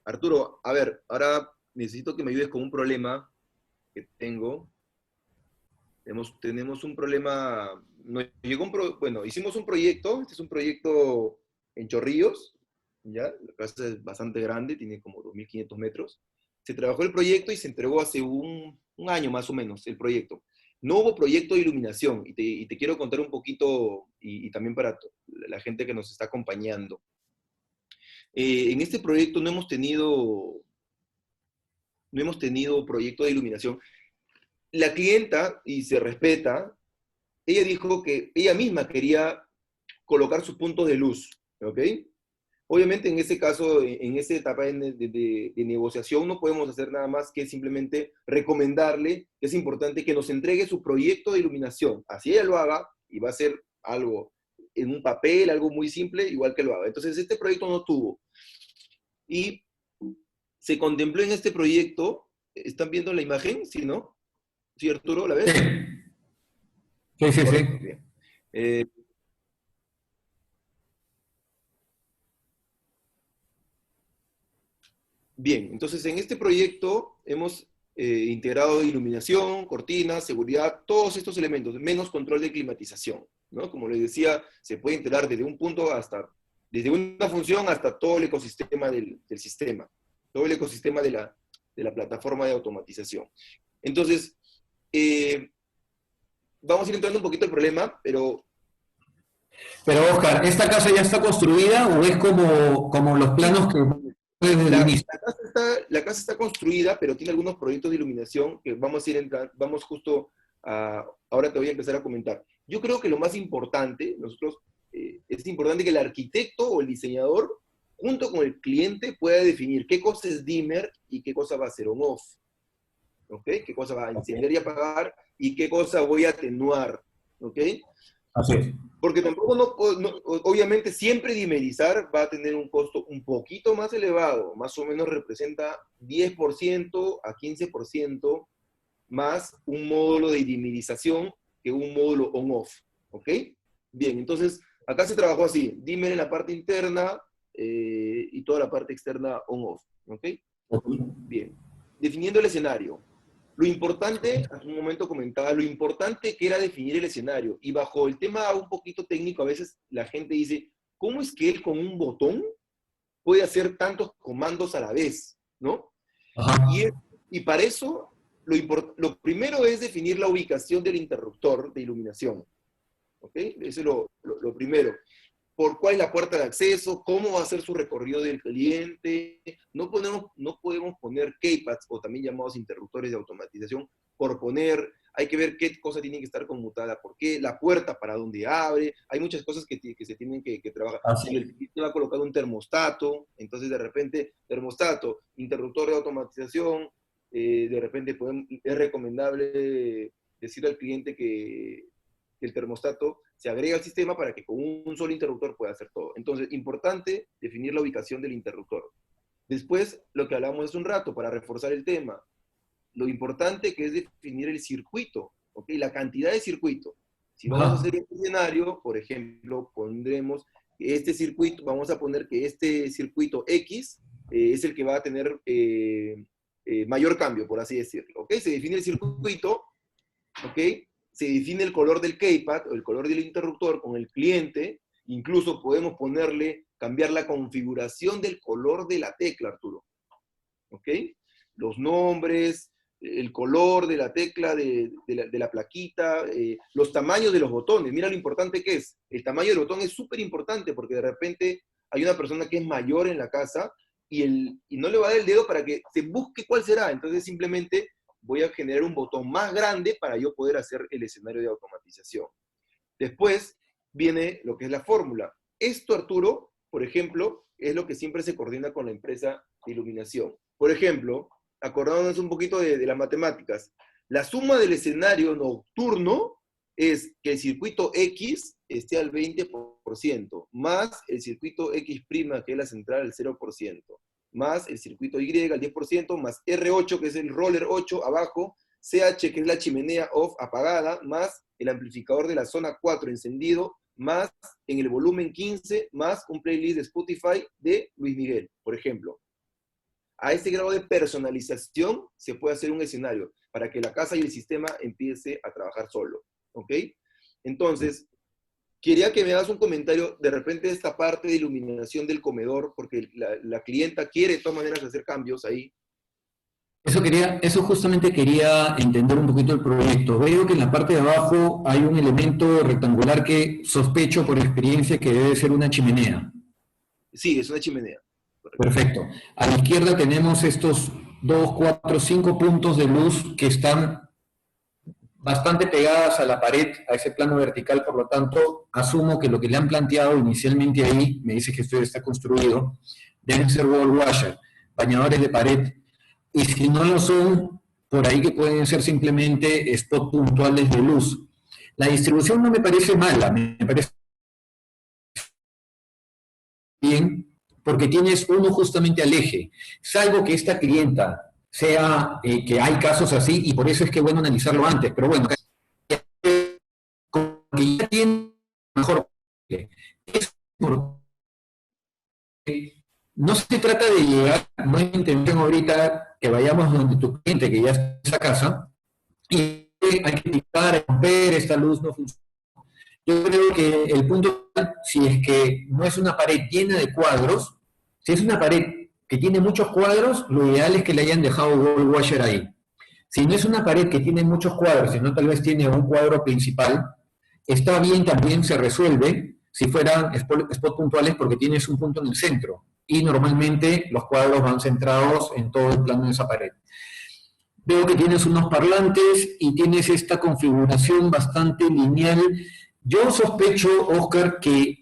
Arturo, a ver, ahora necesito que me ayudes con un problema que tengo. Tenemos un problema, bueno, hicimos un proyecto, este es un proyecto en Chorrillos, ¿ya? La casa es bastante grande, tiene como 2.500 metros. Se trabajó el proyecto y se entregó hace un año más o menos el proyecto. No hubo proyecto de iluminación y te quiero contar un poquito y también para la gente que nos está acompañando. En este proyecto no hemos tenido proyecto de iluminación. La clienta, y se respeta, ella dijo que ella misma quería colocar sus puntos de luz, ¿ok? Obviamente en ese caso, en esa etapa de negociación, no podemos hacer nada más que simplemente recomendarle que es importante que nos entregue su proyecto de iluminación. Así ella lo haga y va a ser algo en un papel, algo muy simple, igual que lo haga. Entonces este proyecto no tuvo. Y se contempló en este proyecto, ¿están viendo la imagen? ¿Sí, no? ¿Sí, Arturo, la Sí, ves? sí, sí, Correcto, sí. bien. Eh, Bien, entonces en este proyecto hemos integrado iluminación, cortinas, seguridad, todos estos elementos, menos control de climatización, ¿no? Como les decía, se puede integrar desde un punto desde una función hasta todo el ecosistema del sistema, todo el ecosistema de la plataforma de automatización. Entonces, eh, vamos a ir entrando un poquito al problema, pero Pero Oscar, ¿esta casa ya está construida o es como los sí, planos que desde el La, inicio? la casa está construida, pero tiene algunos proyectos de iluminación que vamos justo ahora te voy a empezar a comentar. Yo creo que lo más importante, es importante que el arquitecto o el diseñador, junto con el cliente, pueda definir qué cosa es dimmer y qué cosa va a ser on-off, ¿ok? Qué cosa va a encender y apagar y qué cosa voy a atenuar, ¿ok? Así es. Porque tampoco obviamente siempre dimerizar va a tener un costo un poquito más elevado, más o menos representa 10% a 15% más un módulo de dimerización que un módulo on-off, ¿ok? Bien, entonces acá se trabajó así, dimmer en la parte interna y toda la parte externa on-off, ¿ok? Bien, definiendo el escenario. Lo importante, hace un momento comentaba, lo importante que era definir el escenario. Y bajo el tema un poquito técnico, a veces la gente dice, ¿cómo es que él con un botón puede hacer tantos comandos a la vez? ¿No? Y, Ajá. es- y para eso, lo primero es definir la ubicación del interruptor de iluminación. ¿Ok? Eso es lo primero. Cuál es la puerta de acceso, cómo va a ser su recorrido del cliente. No podemos poner keypads, o también llamados interruptores de automatización, por poner. Hay que ver qué cosa tiene que estar conmutada, por qué, la puerta para dónde abre. Hay muchas cosas que se tienen que trabajar. Así Si es. el cliente va a colocar un termostato, entonces de repente, termostato, interruptor de automatización, de repente es recomendable decirle al cliente que el termostato se agrega al sistema para que con un solo interruptor pueda hacer todo. Entonces, importante definir la ubicación del interruptor. Después, lo que hablamos hace un rato, para reforzar el tema, lo importante que es definir el circuito, ¿ok? La cantidad de circuito. Si vamos a Ajá. hacer este escenario, por ejemplo, pondremos que este circuito, vamos a poner que este circuito X es el que va a tener mayor cambio, por así decirlo, ¿ok? Se define el circuito, ¿ok? Se define el color del keypad o el color del interruptor con el cliente, incluso podemos cambiar la configuración del color de la tecla, Arturo, ¿ok? Los nombres, el color de la tecla, de la plaquita, los tamaños de los botones. Mira lo importante que es. El tamaño del botón es súper importante porque de repente hay una persona que es mayor en la casa y no le va a dar el dedo para que se busque cuál será. Entonces simplemente voy a generar un botón más grande para yo poder hacer el escenario de automatización. Después viene lo que es la fórmula. Esto, Arturo, por ejemplo, es lo que siempre se coordina con la empresa de iluminación. Por ejemplo, acordándonos un poquito de las matemáticas, la suma del escenario nocturno es que el circuito X esté al 20%, más el circuito X', que es la central, al 0%, más el circuito Y al 10%, más R8, que es el roller 8 abajo, CH, que es la chimenea off apagada, más el amplificador de la zona 4 encendido, más en el volumen 15, más un playlist de Spotify de Luis Miguel, por ejemplo. a ese grado de personalización se puede hacer un escenario para que la casa y el sistema empiece a trabajar solo, ¿ok? Entonces, quería que me hagas un comentario de repente de esta parte de iluminación del comedor, porque la clienta quiere de todas maneras hacer cambios ahí. Eso justamente quería entender un poquito el proyecto. Veo que en la parte de abajo hay un elemento rectangular que sospecho por experiencia que debe ser una chimenea. Sí, es una chimenea. Perfecto. A la izquierda tenemos estos 2, 4, 5 puntos de luz que están bastante pegadas a la pared, a ese plano vertical, por lo tanto, asumo que lo que le han planteado inicialmente ahí, me dice que esto está construido, deben ser wall washer, bañadores de pared, y si no lo son, por ahí que pueden ser simplemente spots puntuales de luz. La distribución no me parece mala, me parece bien, porque tienes uno justamente al eje, salvo que esta clienta sea, que hay casos así, y por eso es que es bueno analizarlo antes, pero bueno, como que ya tiene mejor, es porque no se trata de llegar, no hay intención ahorita que vayamos donde tu cliente, que ya está en esa casa, y hay que picar, romper, esta luz no funciona. Yo creo que el punto, si es que no es una pared llena de cuadros, si es una pared que tiene muchos cuadros, lo ideal es que le hayan dejado wall washer ahí. Si no es una pared que tiene muchos cuadros, sino tal vez tiene un cuadro principal, está bien, también se resuelve si fueran spots puntuales porque tienes un punto en el centro y normalmente los cuadros van centrados en todo el plano de esa pared. Veo que tienes unos parlantes y tienes esta configuración bastante lineal. Yo sospecho, Oscar, que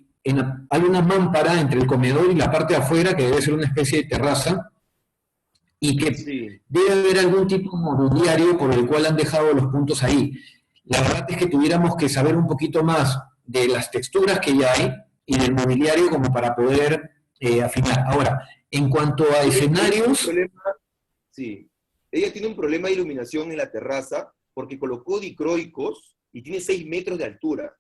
hay una mámpara entre el comedor y la parte de afuera que debe ser una especie de terraza y que Sí. debe haber algún tipo de mobiliario por el cual han dejado los puntos ahí. La verdad es que tuviéramos que saber un poquito más de las texturas que ya hay y del mobiliario como para poder afinar. Ahora, en cuanto a escenarios... Sí, ella tiene un problema de iluminación en la terraza porque colocó dicroicos y tiene 6 metros de altura.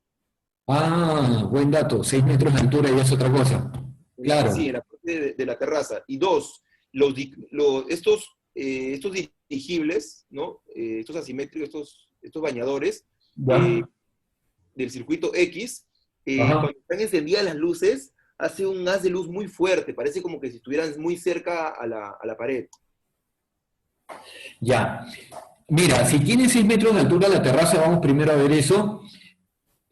Ah, buen dato, 6 metros de altura ya es otra cosa. Sí, Claro. en la parte de la terraza. Y dos, estos dirigibles, ¿no? Estos asimétricos, estos bañadores Ya. del circuito X, Ajá. cuando están encendidas las luces, hace un haz de luz muy fuerte, parece como que si estuvieran muy cerca a la pared. Ya. Mira, si tiene 6 metros de altura la terraza, vamos primero a ver eso.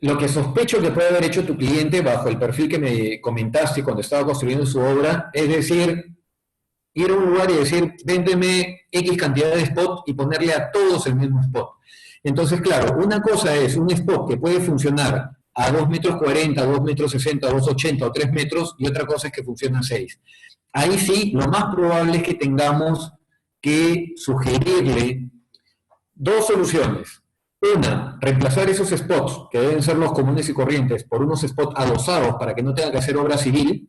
Lo que sospecho que puede haber hecho tu cliente bajo el perfil que me comentaste cuando estaba construyendo su obra, es decir, ir a un lugar y decir, véndeme X cantidad de spots y ponerle a todos el mismo spot. Entonces, claro, una cosa es un spot que puede funcionar a 2 metros 40, 2 metros 60, 2 80 o 3 metros, y otra cosa es que funciona a 6. Ahí sí, lo más probable es que tengamos que sugerirle dos soluciones. Una, reemplazar esos spots, que deben ser los comunes y corrientes, por unos spots adosados para que no tenga que hacer obra civil,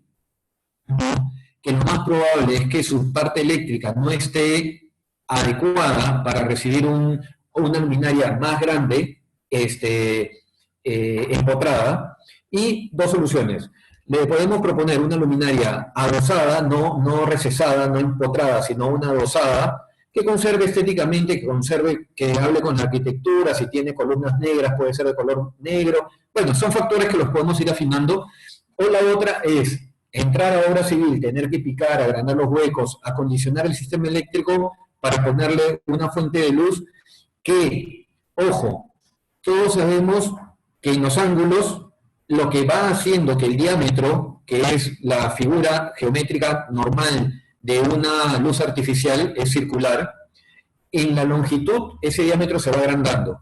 que lo más probable es que su parte eléctrica no esté adecuada para recibir una luminaria más grande, empotrada, y dos soluciones. Le podemos proponer una luminaria adosada, no recesada, no empotrada, sino una adosada, que conserve estéticamente, que hable con la arquitectura, si tiene columnas negras puede ser de color negro. Bueno, son factores que los podemos ir afinando. O la otra es entrar a obra civil, tener que picar, agrandar los huecos, acondicionar el sistema eléctrico para ponerle una fuente de luz que, ojo, todos sabemos que en los ángulos lo que va haciendo que el diámetro, que es la figura geométrica normal de una luz artificial, es circular, en la longitud ese diámetro se va agrandando.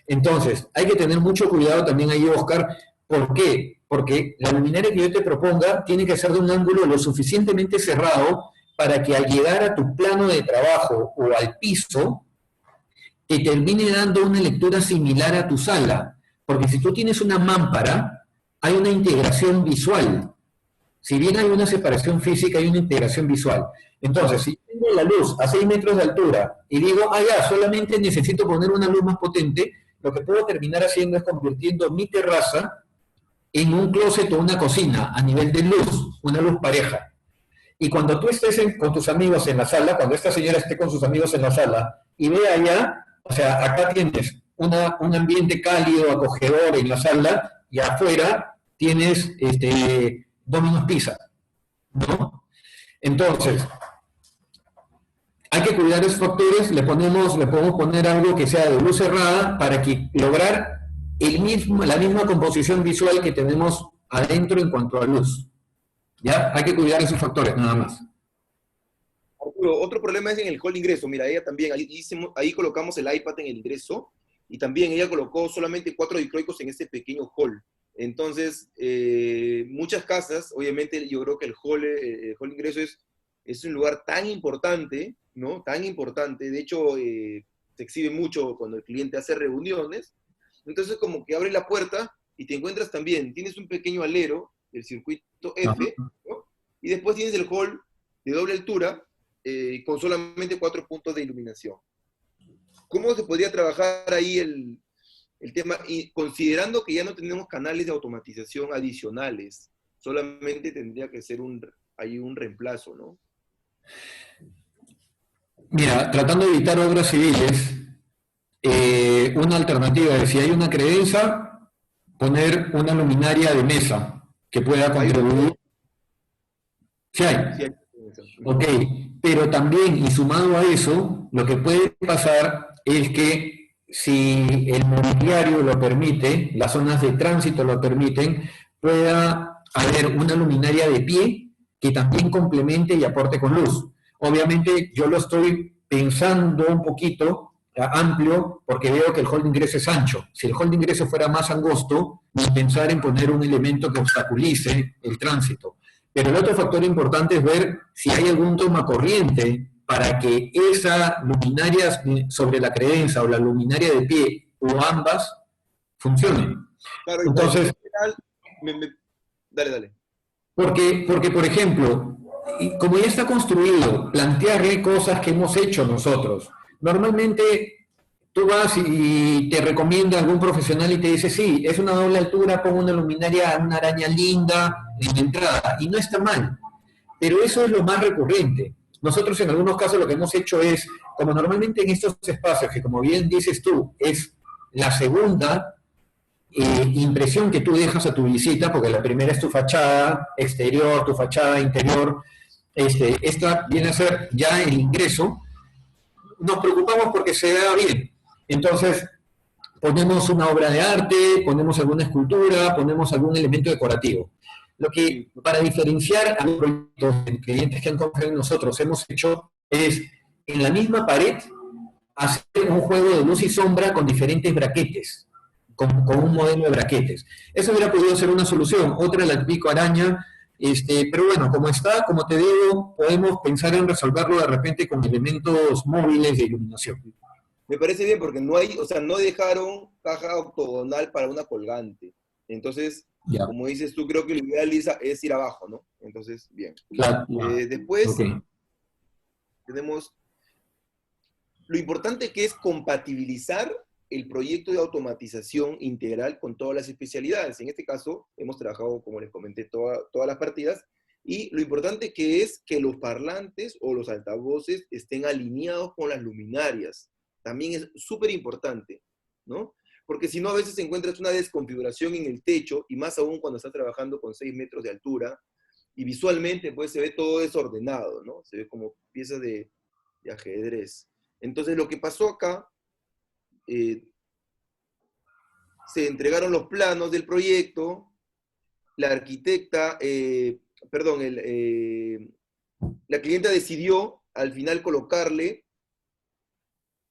Entonces, hay que tener mucho cuidado también ahí, Oscar. ¿Por qué? Porque la luminaria que yo te proponga tiene que ser de un ángulo lo suficientemente cerrado para que al llegar a tu plano de trabajo o al piso, te termine dando una lectura similar a tu sala. Porque si tú tienes una mámpara, hay una integración visual. Si bien hay una separación física, hay una integración visual. Entonces, si tengo la luz a 6 metros de altura y digo, ya, solamente necesito poner una luz más potente, lo que puedo terminar haciendo es convirtiendo mi terraza en un closet o una cocina a nivel de luz, una luz pareja. Y cuando tú estés con tus amigos en la sala, cuando esta señora esté con sus amigos en la sala y vea allá, o sea, acá tienes un ambiente cálido, acogedor en la sala, y afuera tienes Domino's Pizza, ¿no? Entonces, hay que cuidar esos factores, le podemos poner algo que sea de luz cerrada para que lograr la misma composición visual que tenemos adentro en cuanto a luz. ¿Ya? Hay que cuidar esos factores, nada más. Arturo, otro problema es en el hall de ingreso. Mira, ella también, ahí colocamos el iPad en el ingreso y también ella colocó solamente 4 dicroicos en ese pequeño hall. Entonces, muchas casas, obviamente yo creo que el hall de ingreso es un lugar tan importante, ¿no? Tan importante. De hecho, se exhibe mucho cuando el cliente hace reuniones. Entonces, como que abre la puerta y te encuentras también, tienes un pequeño alero, el circuito F, ¿no? Y después tienes el hall de doble altura, con solamente 4 puntos de iluminación. ¿Cómo se podría trabajar ahí el tema? Y considerando que ya no tenemos canales de automatización adicionales, solamente tendría que ser ahí un reemplazo, ¿no? Mira, tratando de evitar obras civiles, una alternativa es, si hay una credenza, poner una luminaria de mesa que pueda contribuir. Sí hay. Sí hay. Ok, pero también, y sumado a eso, lo que puede pasar es que si el mobiliario lo permite, las zonas de tránsito lo permiten, pueda haber una luminaria de pie que también complemente y aporte con luz. Obviamente yo lo estoy pensando un poquito amplio porque veo que el hall de ingreso es ancho. Si el hall de ingreso fuera más angosto, pensar en poner un elemento que obstaculice el tránsito. Pero el otro factor importante es ver si hay algún toma corriente para que esa luminaria sobre la credenza o la luminaria de pie o ambas funcionen. Claro, Entonces, dale. porque, por ejemplo, como ya está construido, plantearle cosas que hemos hecho nosotros. Normalmente tú vas y te recomienda algún profesional y te dice, sí, es una doble altura, pongo una luminaria, una araña linda en la entrada, y no está mal, pero eso es lo más recurrente. Nosotros en algunos casos lo que hemos hecho es, como normalmente en estos espacios, que como bien dices tú, es la segunda impresión que tú dejas a tu visita, porque la primera es tu fachada exterior, tu fachada interior, esta viene a ser ya el ingreso, nos preocupamos porque se vea bien. Entonces, ponemos una obra de arte, ponemos alguna escultura, ponemos algún elemento decorativo. Lo que, para diferenciar a los proyectos de clientes que han confiado en nosotros, hemos hecho es, en la misma pared, hacer un juego de luz y sombra con diferentes braquetes, con un modelo de braquetes. Eso hubiera podido ser una solución. Otra, la pico araña, pero bueno, como está, como te digo, podemos pensar en resolverlo de repente con elementos móviles de iluminación. Me parece bien porque no hay, o sea, no dejaron caja octogonal para una colgante. Entonces, Ya. como dices tú, creo que lo ideal es ir abajo, ¿no? Entonces, bien. Claro. Después Okay. tenemos lo importante que es compatibilizar el proyecto de automatización integral con todas las especialidades. En este caso, hemos trabajado, como les comenté, todas las partidas, y lo importante que es que los parlantes o los altavoces estén alineados con las luminarias. También es súper importante, ¿no? Porque si no, a veces encuentras una desconfiguración en el techo, y más aún cuando estás trabajando con 6 metros de altura, y visualmente pues se ve todo desordenado, ¿no? Se ve como piezas de ajedrez. Entonces lo que pasó acá, se entregaron los planos del proyecto, la arquitecta, la clienta decidió al final colocarle,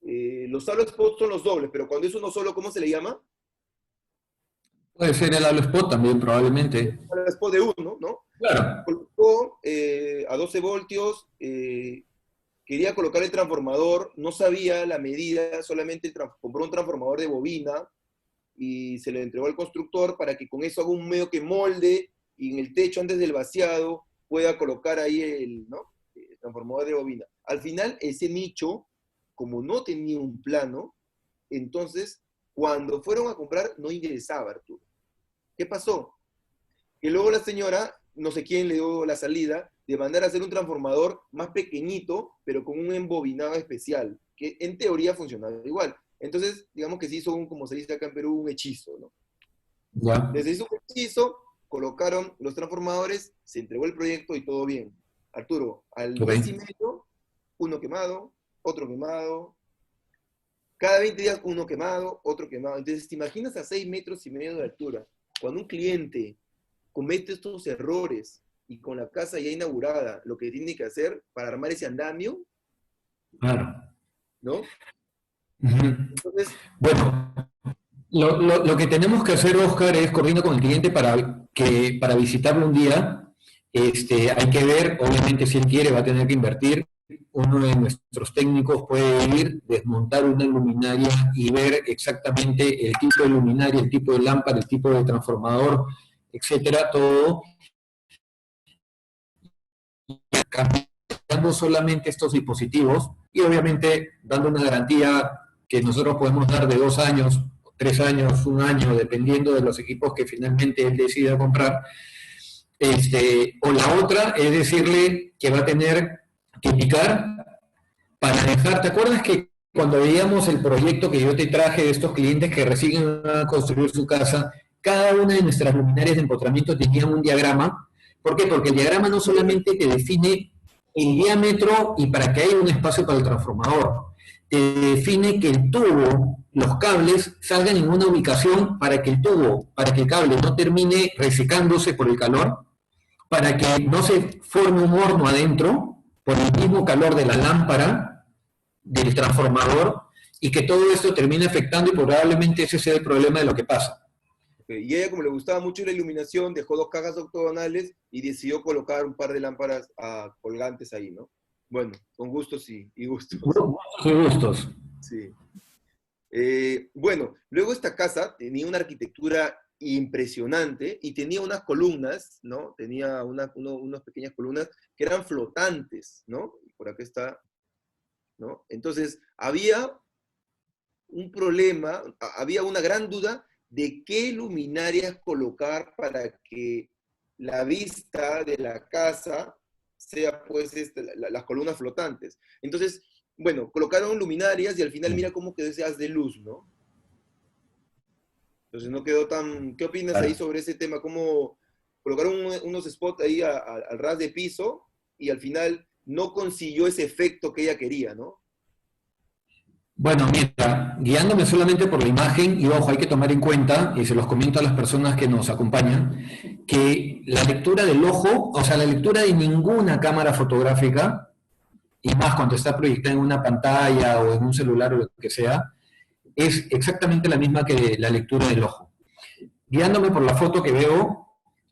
los halo spots son los dobles, pero cuando es uno solo, ¿cómo se le llama? Puede ser el halo spot también, probablemente. Halo spot de uno, ¿no? Claro. Colocó a 12 voltios, quería colocar el transformador, no sabía la medida, solamente compró un transformador de bobina y se le entregó al constructor para que con eso haga un medio que molde y en el techo antes del vaciado pueda colocar ahí el transformador de bobina. Al final, ese nicho, como no tenía un plano, entonces cuando fueron a comprar no ingresaba, Arturo. ¿Qué pasó? Que luego la señora no sé quién le dio la salida, de mandar a hacer un transformador más pequeñito, pero con un embobinado especial, que en teoría funcionaba igual. Entonces, digamos que se hizo un, como se dice acá en Perú, un hechizo, ¿no? Ya. Les hizo un hechizo, colocaron los transformadores, se entregó el proyecto y todo bien. Arturo, al Ok. mes y medio, uno quemado, otro quemado, cada 20 días uno quemado, otro quemado. Entonces, ¿te imaginas a 6 metros y medio de altura? Cuando un cliente comete estos errores y con la casa ya inaugurada, lo que tiene que hacer para armar ese andamio, Claro. ¿no? Ujú. Entonces, Bueno, lo que tenemos que hacer, Oscar, es coordinar con el cliente para visitarlo un día. Hay que ver, obviamente, si él quiere, va a tener que invertir. Uno de nuestros técnicos puede ir, desmontar una luminaria y ver exactamente el tipo de luminaria, el tipo de lámpara, el tipo de transformador, etcétera, todo, cambiando solamente estos dispositivos y obviamente dando una garantía que nosotros podemos dar de 2 años, 3 años, un año, dependiendo de los equipos que finalmente él decida comprar. O la otra es decirle que va a tener que picar para dejar. ¿Te acuerdas que cuando veíamos el proyecto que yo te traje de estos clientes que recién van a construir su casa, cada una de nuestras luminarias de empotramiento tenía un diagrama? ¿Por qué? Porque el diagrama no solamente te define el diámetro y para que haya un espacio para el transformador, te define que el tubo, los cables, salgan en una ubicación para que el tubo, para que el cable no termine resecándose por el calor, para que no se forme un horno adentro por el mismo calor de la lámpara, del transformador, y que todo esto termine afectando y probablemente ese sea el problema de lo que pasa. y ella, como le gustaba mucho la iluminación, dejó 2 cajas octogonales y decidió colocar un par de lámparas colgantes ahí, ¿no? Bueno, con gustos y gustos. Qué gustos. Sí. Bueno, luego esta casa tenía una arquitectura impresionante y tenía unas columnas, ¿no? Tenía unas pequeñas columnas que eran flotantes, ¿no? Por acá está, ¿no? Entonces, había un problema, había una gran duda de qué luminarias colocar para que la vista de la casa sea, pues, las columnas flotantes. Entonces, bueno, colocaron luminarias y al final mira cómo quedó ese haz de luz, ¿no? Entonces no quedó tan... ¿Qué opinas ahí Claro. sobre ese tema? ¿Cómo colocaron unos spots ahí al ras de piso y al final no consiguió ese efecto que ella quería, ¿no? Bueno, mira, guiándome solamente por la imagen, y ojo, hay que tomar en cuenta, y se los comento a las personas que nos acompañan, que la lectura del ojo, o sea, la lectura de ninguna cámara fotográfica, y más cuando está proyectada en una pantalla o en un celular o lo que sea, es exactamente la misma que la lectura del ojo. Guiándome por la foto que veo,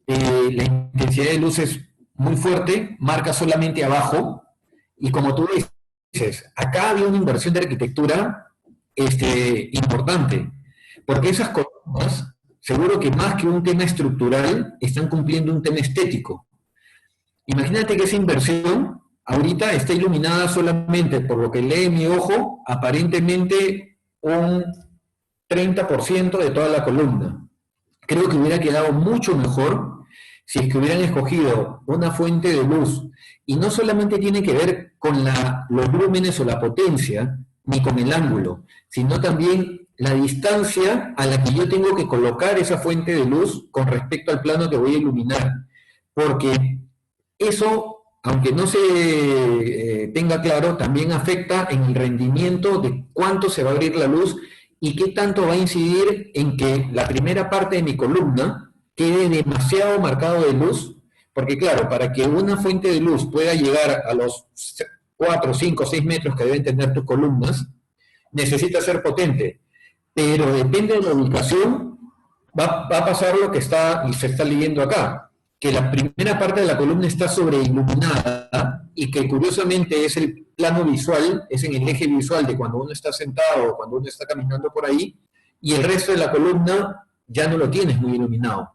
la intensidad de luz es muy fuerte, marca solamente abajo, y como tú dices, acá había una inversión de arquitectura importante, porque esas columnas, seguro que más que un tema estructural, están cumpliendo un tema estético. Imagínate que esa inversión ahorita está iluminada solamente, por lo que lee mi ojo, aparentemente un 30% de toda la columna. Creo que hubiera quedado mucho mejor si es que hubieran escogido una fuente de luz. Y no solamente tiene que ver con los lúmenes o la potencia, ni con el ángulo, sino también la distancia a la que yo tengo que colocar esa fuente de luz con respecto al plano que voy a iluminar. Porque eso, aunque no se tenga claro, también afecta en el rendimiento de cuánto se va a abrir la luz y qué tanto va a incidir en que la primera parte de mi columna quede demasiado marcado de luz, porque claro, para que una fuente de luz pueda llegar a los 4, 5, 6 metros que deben tener tus columnas, necesita ser potente, pero depende de la ubicación, va a pasar lo que se está leyendo acá, que la primera parte de la columna está sobreiluminada y que curiosamente es el plano visual, es en el eje visual de cuando uno está sentado o cuando uno está caminando por ahí, y el resto de la columna ya no lo tienes muy iluminado.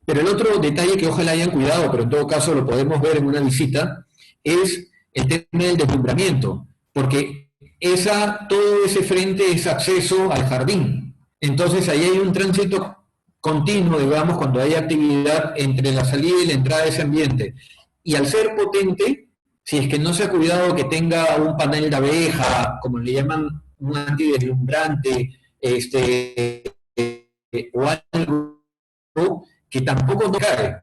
Pero el otro detalle que ojalá hayan cuidado, pero en todo caso lo podemos ver en una visita, es el tema del deslumbramiento, porque todo ese frente es acceso al jardín. Entonces ahí hay un tránsito continuo, digamos, cuando hay actividad entre la salida y la entrada de ese ambiente. Y al ser potente, si es que no se ha cuidado que tenga un panel de abeja, como le llaman, un antideslumbrante, o algo que tampoco no cae.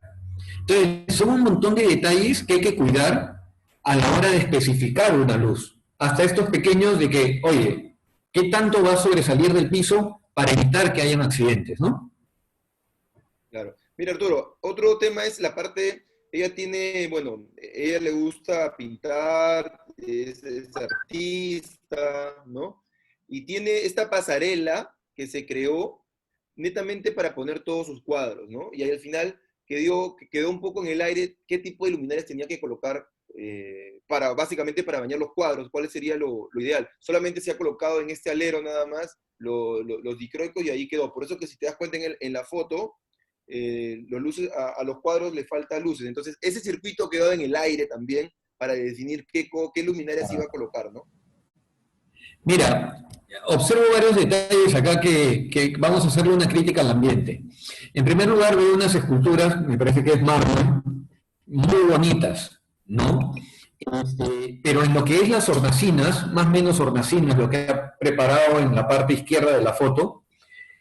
Entonces, son un montón de detalles que hay que cuidar a la hora de especificar una luz. Hasta estos pequeños de que, oye, ¿qué tanto va a sobresalir del piso para evitar que hayan accidentes, ¿no? Claro. Mira, Arturo, otro tema es la parte, ella tiene, bueno, ella le gusta pintar, es artista, ¿no? Y tiene esta pasarela que se creó netamente para poner todos sus cuadros, ¿no? Y ahí al final quedó un poco en el aire qué tipo de luminarias tenía que colocar básicamente para bañar los cuadros, cuál sería lo ideal. Solamente se ha colocado en este alero nada más los dicroicos y ahí quedó. Por eso que si te das cuenta en la foto, a los cuadros le falta luces. Entonces, ese circuito quedó en el aire también para definir qué luminarias iba a colocar, ¿no? Mira, observo varios detalles acá que vamos a hacerle una crítica al ambiente. En primer lugar, veo unas esculturas, me parece que es mármol, muy bonitas, ¿no? Pero en lo que es las hornacinas, más o menos hornacinas, lo que ha preparado en la parte izquierda de la foto,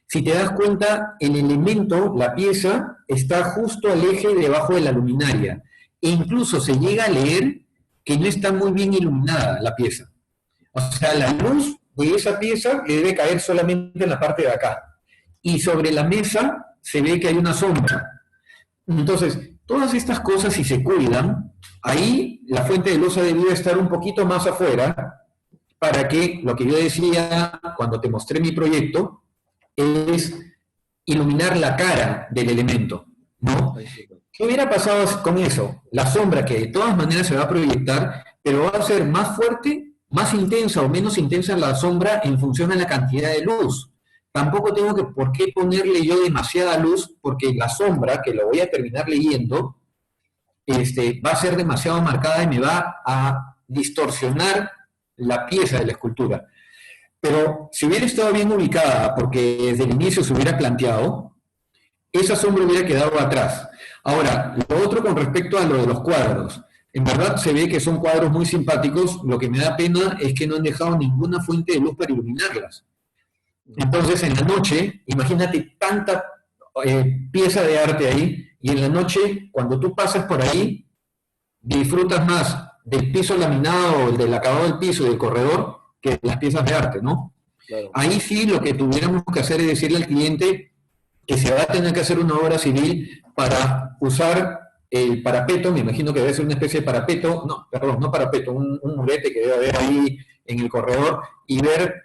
si te das cuenta, el elemento, la pieza, está justo al eje debajo de la luminaria. E incluso se llega a leer que no está muy bien iluminada la pieza. O sea, la luz de esa pieza le debe caer solamente en la parte de acá. Y sobre la mesa se ve que hay una sombra. Entonces, todas estas cosas, si se cuidan, ahí la fuente de luz debería estar un poquito más afuera para que, lo que yo decía cuando te mostré mi proyecto, es iluminar la cara del elemento, ¿no? ¿Qué hubiera pasado con eso? La sombra, que de todas maneras se va a proyectar, pero va a ser más fuerte, más intensa o menos intensa la sombra en función de la cantidad de luz. Tampoco tengo por qué ponerle yo demasiada luz, porque la sombra, que lo voy a terminar leyendo, va a ser demasiado marcada y me va a distorsionar la pieza de la escultura. Pero si hubiera estado bien ubicada, porque desde el inicio se hubiera planteado, esa sombra hubiera quedado atrás. Ahora, lo otro con respecto a lo de los cuadros. En verdad se ve que son cuadros muy simpáticos, lo que me da pena es que no han dejado ninguna fuente de luz para iluminarlas. Entonces, en la noche, imagínate tanta pieza de arte ahí, y en la noche, cuando tú pasas por ahí, disfrutas más del piso laminado, del acabado del piso y del corredor, que las piezas de arte, ¿no? Claro. Ahí sí lo que tuviéramos que hacer es decirle al cliente que se va a tener que hacer una obra civil para usar el parapeto, me imagino que debe ser una especie de parapeto, no, perdón, no parapeto, un murete que debe haber ahí en el corredor y ver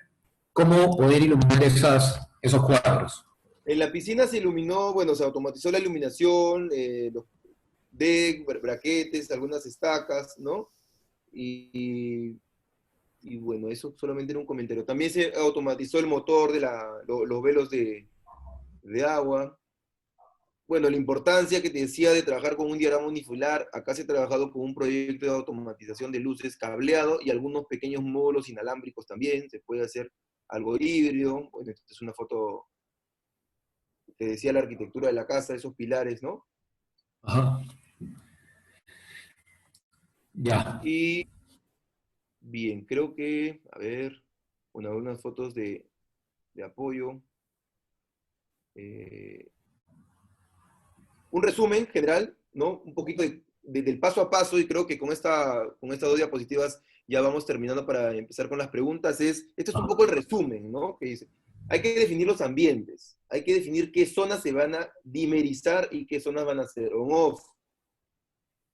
cómo poder iluminar esos cuadros. En la piscina se iluminó, bueno, se automatizó la iluminación, los deck, braquetes, algunas estacas, ¿no? Y bueno, eso solamente era un comentario. También se automatizó el motor de los velos de agua. Bueno, la importancia que te decía de trabajar con un diagrama unifilar, acá se ha trabajado con un proyecto de automatización de luces cableado y algunos pequeños módulos inalámbricos también, se puede hacer algo híbrido. Bueno, esta es una foto, te decía la arquitectura de la casa, esos pilares, ¿no? Ajá. Ya. Y bien, creo que, a ver, bueno, algunas fotos de apoyo. Un resumen general, ¿no? Un poquito del paso a paso, y creo que con estas dos diapositivas ya vamos terminando para empezar con las preguntas. Este es un poco el resumen, ¿no? Que dice, hay que definir los ambientes, hay que definir qué zonas se van a dimerizar y qué zonas van a ser on-off.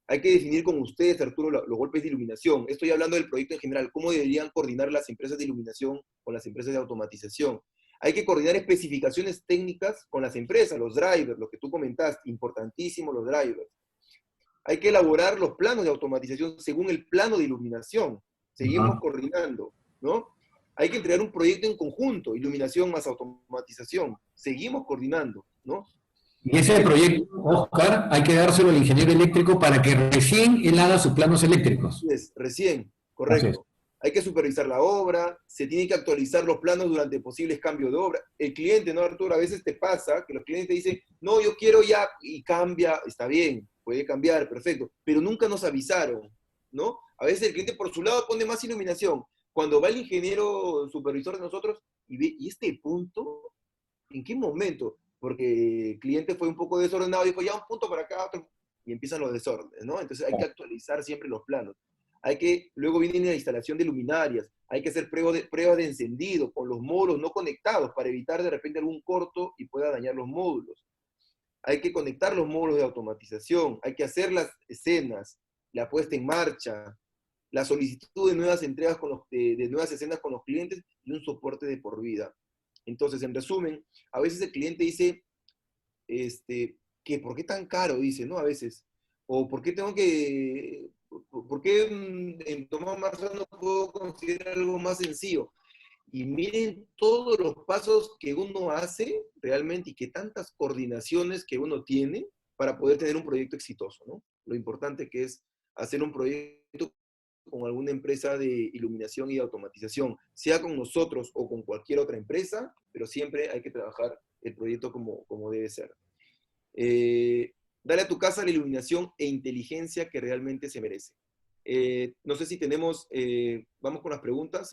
Hay que definir con ustedes, Arturo, los golpes de iluminación. Estoy hablando del proyecto en general, cómo deberían coordinar las empresas de iluminación con las empresas de automatización. Hay que coordinar especificaciones técnicas con las empresas, los drivers, lo que tú comentaste, importantísimo los drivers. Hay que elaborar los planos de automatización según el plano de iluminación. Seguimos coordinando, ¿no? Hay que entregar un proyecto en conjunto, iluminación más automatización. Seguimos coordinando, ¿no? Y ese proyecto, Oscar, hay que dárselo al ingeniero eléctrico para que recién él haga sus planos eléctricos. Recién, correcto. hay que supervisar la obra, se tienen que actualizar los planos durante posibles cambios de obra. El cliente, ¿no, Arturo? A veces te pasa que los clientes dicen, no, yo quiero ya, y cambia, está bien, puede cambiar, perfecto, pero nunca nos avisaron, ¿no? A veces el cliente por su lado pone más iluminación. Cuando va el ingeniero supervisor de nosotros y ve, ¿y este punto? ¿En qué momento? Porque el cliente fue un poco desordenado y dijo, ya un punto para acá, otro, y empiezan los desórdenes, ¿no? Entonces hay que actualizar siempre los planos. Luego viene la instalación de luminarias, hay que hacer pruebas de encendido con los módulos no conectados para evitar de repente algún corto y pueda dañar los módulos. Hay que conectar los módulos de automatización, hay que hacer las escenas, la puesta en marcha, la solicitud de nuevas entregas de nuevas escenas con los clientes y un soporte de por vida. Entonces, en resumen, a veces el cliente dice, que ¿por qué tan caro? Dice, ¿no? A veces. O ¿por qué por qué en Tomás Marzo no puedo considerar algo más sencillo? Y miren todos los pasos que uno hace realmente y que tantas coordinaciones que uno tiene para poder tener un proyecto exitoso, ¿no? Lo importante que es hacer un proyecto con alguna empresa de iluminación y de automatización, sea con nosotros o con cualquier otra empresa, pero siempre hay que trabajar el proyecto como debe ser. Dale a tu casa la iluminación e inteligencia que realmente se merece. No sé si tenemos, vamos con las preguntas.